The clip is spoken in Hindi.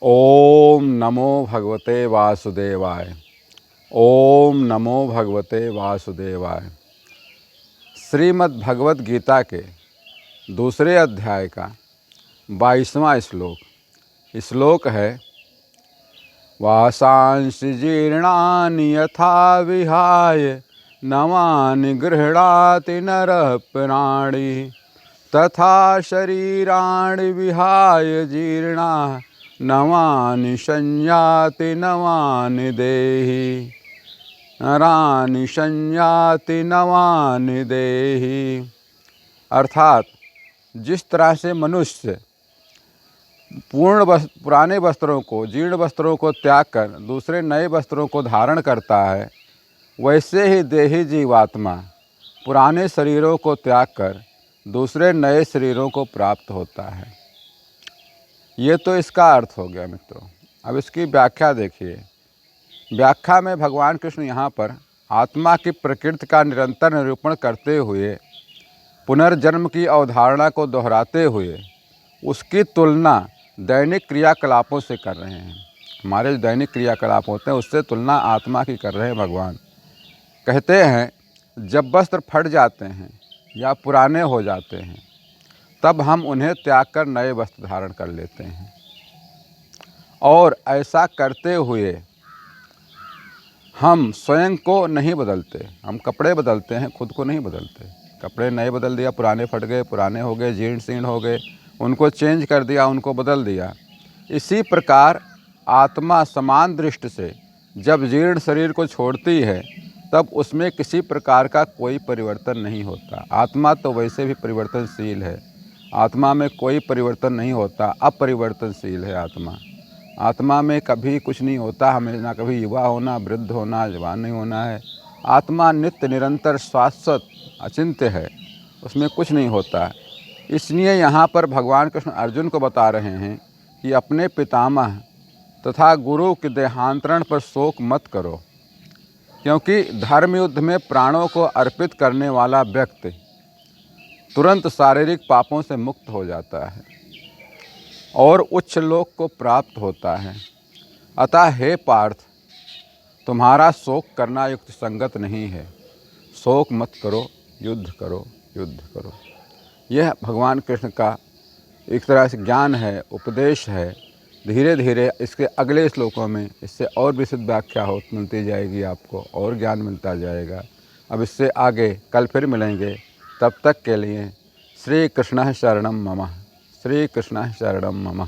ओम नमो भगवते वासुदेवाय। ओम नमो भगवते वासुदेवाय। श्रीमद् भगवत गीता के दूसरे अध्याय का 22वां श्लोक। श्लोक है वासांसि जीर्णानि यथा विहाय नवानि गृह्णाति नरः प्राणिः तथा शरीराणि विहाय जीर्णाः नवानि संयाति नवानि देहि। नरानि संयाति नवानि देहि। अर्थात जिस तरह से मनुष्य पुराने वस्त्रों को, जीर्ण वस्त्रों को त्याग कर दूसरे नए वस्त्रों को धारण करता है, वैसे ही देही जीवात्मा पुराने शरीरों को त्याग कर दूसरे नए शरीरों को प्राप्त होता है। ये तो इसका अर्थ हो गया मित्रों। अब इसकी व्याख्या देखिए। व्याख्या में भगवान कृष्ण यहाँ पर आत्मा की प्रकृति का निरंतर निरूपण करते हुए, पुनर्जन्म की अवधारणा को दोहराते हुए उसकी तुलना दैनिक क्रियाकलापों से कर रहे हैं। हमारे जो दैनिक क्रियाकलाप होते हैं उससे तुलना आत्मा की कर रहे हैं भगवान। कहते हैं जब वस्त्र फट जाते हैं या पुराने हो जाते हैं तब हम उन्हें त्याग कर नए वस्त्र धारण कर लेते हैं, और ऐसा करते हुए हम स्वयं को नहीं बदलते। हम कपड़े बदलते हैं, खुद को नहीं बदलते। कपड़े नए बदल दिया, पुराने फट गए, पुराने हो गए, जीर्ण शीर्ण हो गए, उनको चेंज कर दिया, उनको बदल दिया। इसी प्रकार आत्मा समान दृष्टि से जब जीर्ण शरीर को छोड़ती है तब उसमें किसी प्रकार का कोई परिवर्तन नहीं होता। आत्मा तो वैसे भी परिवर्तनशील है, आत्मा में कोई परिवर्तन नहीं होता, अपरिवर्तनशील है आत्मा। आत्मा में कभी कुछ नहीं होता, हमें ना कभी युवा होना, वृद्ध होना, जवान नहीं होना है। आत्मा नित्य निरंतर शाश्वत अचिंत्य है, उसमें कुछ नहीं होता। इसलिए यहाँ पर भगवान कृष्ण अर्जुन को बता रहे हैं कि अपने पितामह तथा गुरु के देहांतरण पर शोक मत करो, क्योंकि धर्म युद्ध में प्राणों को अर्पित करने वाला व्यक्ति तुरंत शारीरिक पापों से मुक्त हो जाता है और उच्च लोक को प्राप्त होता है। अतः हे पार्थ, तुम्हारा शोक करना युक्त संगत नहीं है। शोक मत करो, युद्ध करो, युद्ध करो। यह भगवान कृष्ण का एक तरह से ज्ञान है, उपदेश है। धीरे धीरे इसके अगले श्लोकों में इससे और विशद व्याख्या मिलती जाएगी, आपको और ज्ञान मिलता जाएगा। अब इससे आगे कल फिर मिलेंगे। तब तक के लिए श्री कृष्ण शरणम मम। श्री कृष्ण शरणम मम।